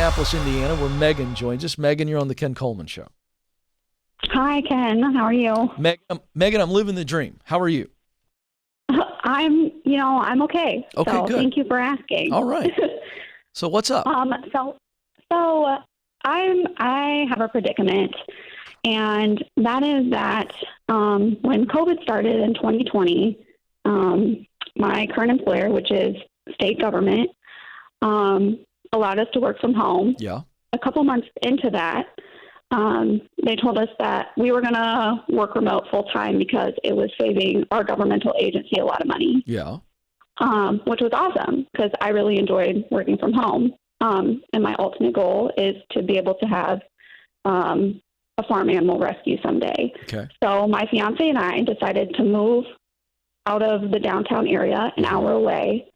Indianapolis, Indiana, where Megan joins us. Megan, you're on the Ken Coleman Show. Hi, Ken. How are you? Megan, I'm living the dream. How are you? I'm okay. Okay, so good. Thank you for asking. All right. So what's up? I have a predicament, and that is that when COVID started in 2020, my current employer, which is state government, allowed us to work from home. Yeah. A couple months into that, they told us that we were going to work remote full time because it was saving our governmental agency a lot of money. Yeah. Which was awesome because I really enjoyed working from home. And my ultimate goal is to be able to have a farm animal rescue someday. Okay. So my fiance and I decided to move out of the downtown area, an hour away,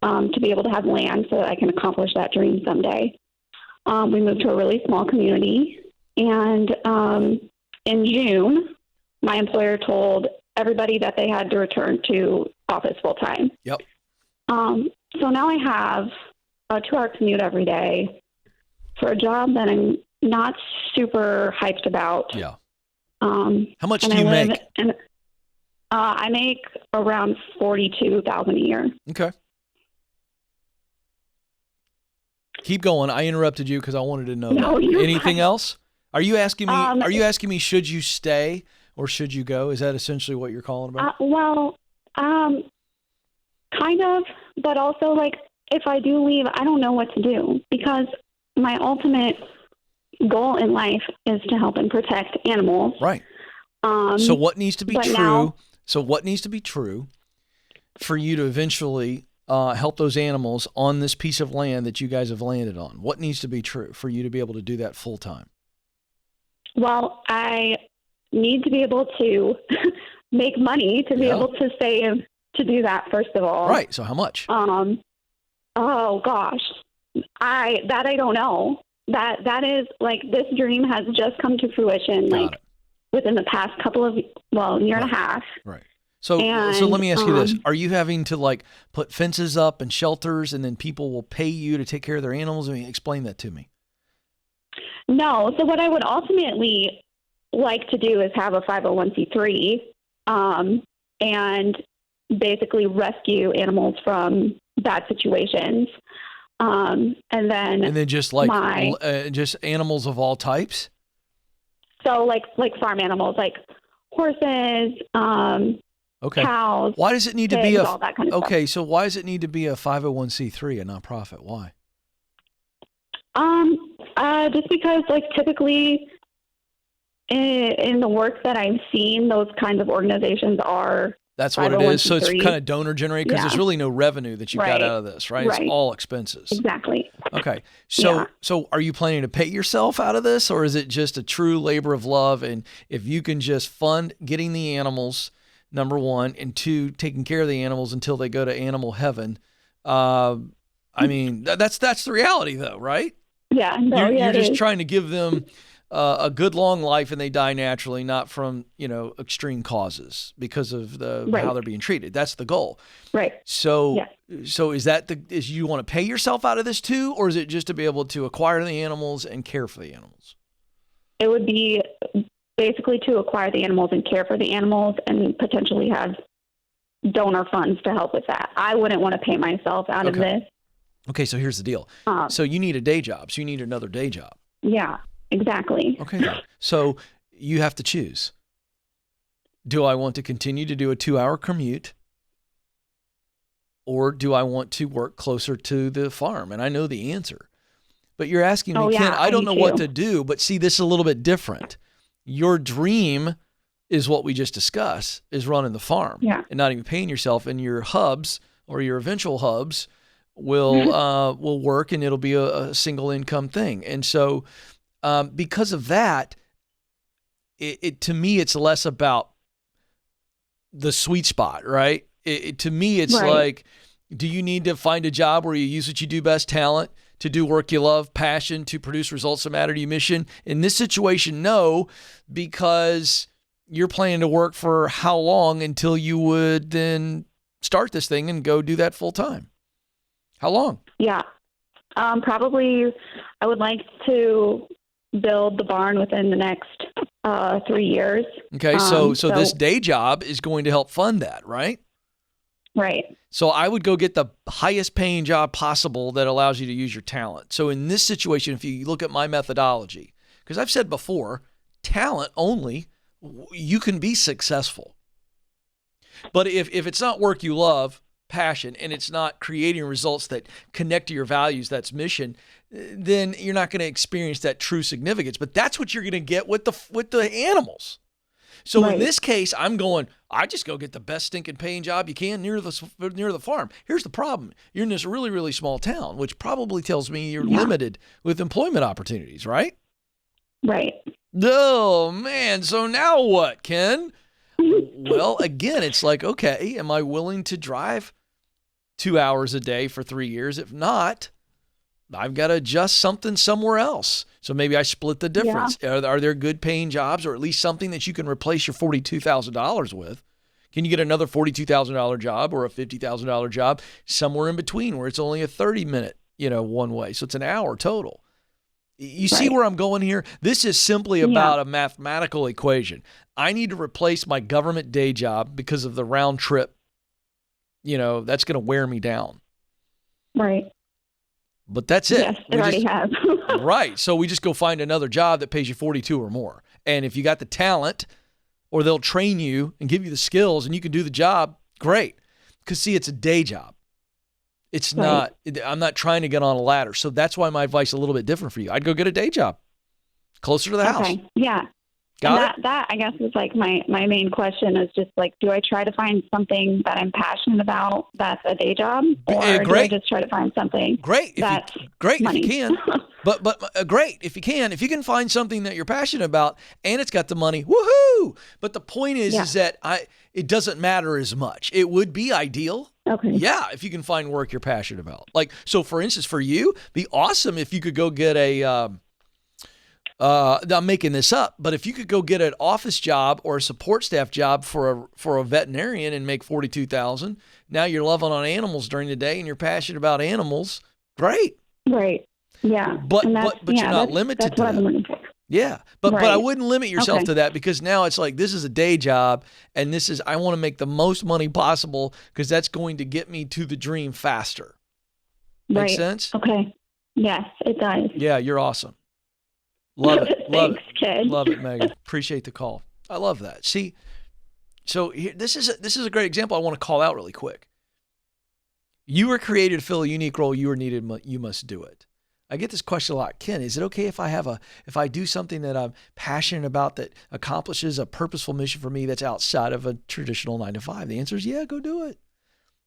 to be able to have land so that I can accomplish that dream someday. We moved to a really small community. And in June, my employer told everybody that they had to return to office full time. Yep. So now I have a 2-hour commute every day for a job that I'm not super hyped about. Yeah. How much do you make? I make around $42,000 a year. Okay. Keep going. I interrupted you because I wanted to know that. Anything else? Are you asking me? Are you asking me? Should you stay or should you go? Is that essentially what you're calling about? Kind of, but also like if I do leave, I don't know what to do because my ultimate goal in life is to help and protect animals. Right. So what needs to be true? What needs to be true for you to eventually help those animals on this piece of land that you guys have landed on? What needs to be true for you to be able to do that full time? Well, I need to be able to make money to be able to save to do that, first of all. Right. So how much? Oh gosh. I don't know. That is like this dream has just come to fruition within the past year and a half. Right. So let me ask you this. Are you having to like put fences up and shelters and then people will pay you to take care of their animals? I mean, explain that to me. No. So what I would ultimately like to do is have a 501c3 and basically rescue animals from bad situations. And then just like just animals of all types. So like farm animals, like horses, cows. Why does it need to be all that kind of stuff. So why does it need to be a 501c3, a nonprofit? Why? Just because like typically in the work that I've seen, those kinds of organizations are. That's what it is. So it's kind of donor generated because there's really no revenue that you've got out of this, right? It's all expenses. Exactly. Okay. So are you planning to pay yourself out of this or is it just a true labor of love? And if you can just fund getting the animals, number one, and two, taking care of the animals until they go to animal heaven. I mean, that's the reality though, right? Yeah. No, you're just trying to give them a good long life and they die naturally, not from, extreme causes because of how they're being treated. That's the goal. Right. So is you want to pay yourself out of this too, or is it just to be able to acquire the animals and care for the animals? It would be basically to acquire the animals and care for the animals and potentially have donor funds to help with that. I wouldn't want to pay myself out of this. Okay. So here's the deal. So you need a day job. So you need another day job. Yeah. Exactly. Okay. So you have to choose. Do I want to continue to do a 2-hour commute or do I want to work closer to the farm? And I know the answer, but you're asking me, Ken, I don't know what to do, but see, this is a little bit different. Your dream is what we just discussed, is running the farm and not even paying yourself, and your hubs or your eventual hubs will work and it'll be a single income thing. And so, because of that, it to me, it's less about the sweet spot, right? To me, it's like, do you need to find a job where you use what you do best, talent, to do work you love, passion, to produce results that matter to your mission? In this situation, no, because you're planning to work for how long until you would then start this thing and go do that full time? How long? Yeah. Probably I would like to build the barn within the next 3 years. Okay, so this day job is going to help fund that, right? Right. So I would go get the highest paying job possible that allows you to use your talent. So in this situation, if you look at my methodology, because I've said before, talent only, you can be successful. But if it's not work you love, passion, and it's not creating results that connect to your values, that's mission, then you're not going to experience that true significance. But that's what you're going to get with the animals. So in this case, I just go get the best stinking paying job you can near the farm. Here's the problem. You're in this really, really small town, which probably tells me you're limited with employment opportunities, right? Right. Oh, man. So now what, Ken? Well, again, it's like, okay, am I willing to drive 2 hours a day for 3 years? If not, I've got to adjust something somewhere else. So maybe I split the difference. Yeah. Are there good paying jobs, or at least something that you can replace your $42,000 with? Can you get another $42,000 job or a $50,000 job somewhere in between where it's only a 30-minute, one way? So it's an hour total. You see where I'm going here? This is simply about a mathematical equation. I need to replace my government day job because of the round trip. That's going to wear me down. Right. But that's it. Yes, it already has. Right. So we just go find another job that pays you 42 or more. And if you got the talent, or they'll train you and give you the skills and you can do the job, great. Because see, it's a day job. It's not, I'm not trying to get on a ladder. So that's why my advice is a little bit different for you. I'd go get a day job closer to the house. Yeah. That I guess is like my main question is just like, do I try to find something that I'm passionate about that's a day job, or do I just try to find something that's money? If you can. But great if you can. If you can find something that you're passionate about and it's got the money, woohoo! But the point is that it doesn't matter as much. It would be ideal. Okay. Yeah, if you can find work you're passionate about. Like, so for instance, for you, be awesome if you could go get I'm making this up, but if you could go get an office job or a support staff job for a veterinarian and make $42,000, now you're loving on animals during the day and you're passionate about animals. Great. Right. Yeah. But you're not limited to that. Yeah. But I wouldn't limit yourself to that, because now it's like, this is a day job and I want to make the most money possible because that's going to get me to the dream faster. Make sense? Okay. Yes, it does. Yeah, you're awesome. Love it. Thanks, kid. Love it, Megan. Appreciate the call. I love that. See, so here, this is a great example I want to call out really quick. You were created to fill a unique role. You were needed. You must do it. I get this question a lot. Ken, is it okay if I do something that I'm passionate about that accomplishes a purposeful mission for me that's outside of a traditional 9-to-5? The answer is yeah, go do it.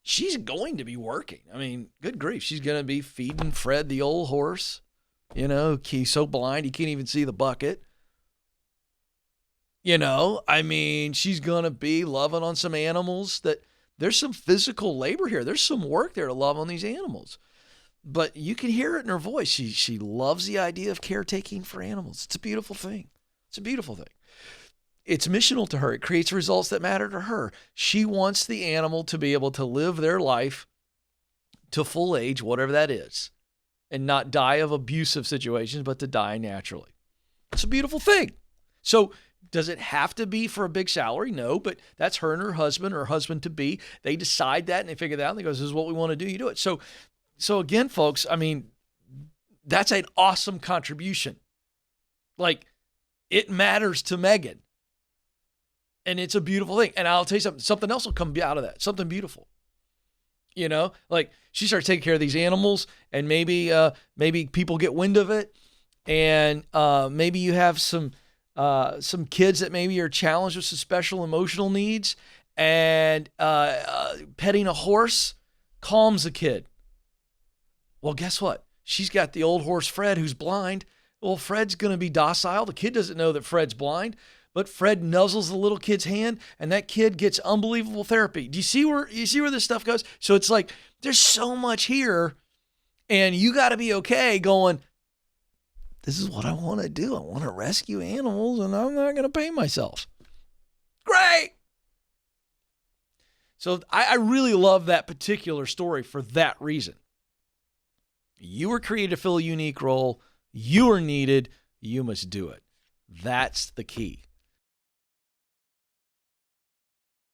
She's going to be working. I mean, good grief. She's going to be feeding Fred, the old horse. He's so blind he can't even see the bucket. I mean, she's going to be loving on some animals that there's some physical labor here. There's some work there to love on these animals. But you can hear it in her voice. She loves the idea of caretaking for animals. It's a beautiful thing. It's a beautiful thing. It's missional to her. It creates results that matter to her. She wants the animal to be able to live their life to full age, whatever that is, and not die of abusive situations, but to die naturally. It's a beautiful thing. So does it have to be for a big salary? No, but that's her and her husband, or husband-to-be. They decide that and they figure that out and they go, this is what we want to do. You do it. So again, folks, I mean, that's an awesome contribution. Like, it matters to Megan. And it's a beautiful thing. And I'll tell you something else will come out of that. Something beautiful. Like, she starts taking care of these animals, and maybe people get wind of it, and maybe you have some kids that maybe are challenged with some special emotional needs, and petting a horse calms a kid. Well, guess what? She's got the old horse Fred, who's blind. Well, Fred's going to be docile. The kid doesn't know that Fred's blind, but Fred nuzzles the little kid's hand, and that kid gets unbelievable therapy. Do you see where this stuff goes? So it's like, there's so much here, and you got to be okay going, this is what I want to do. I want to rescue animals, and I'm not going to pay myself. Great. So I really love that particular story for that reason. You were created to fill a unique role. You are needed. You must do it. That's the key.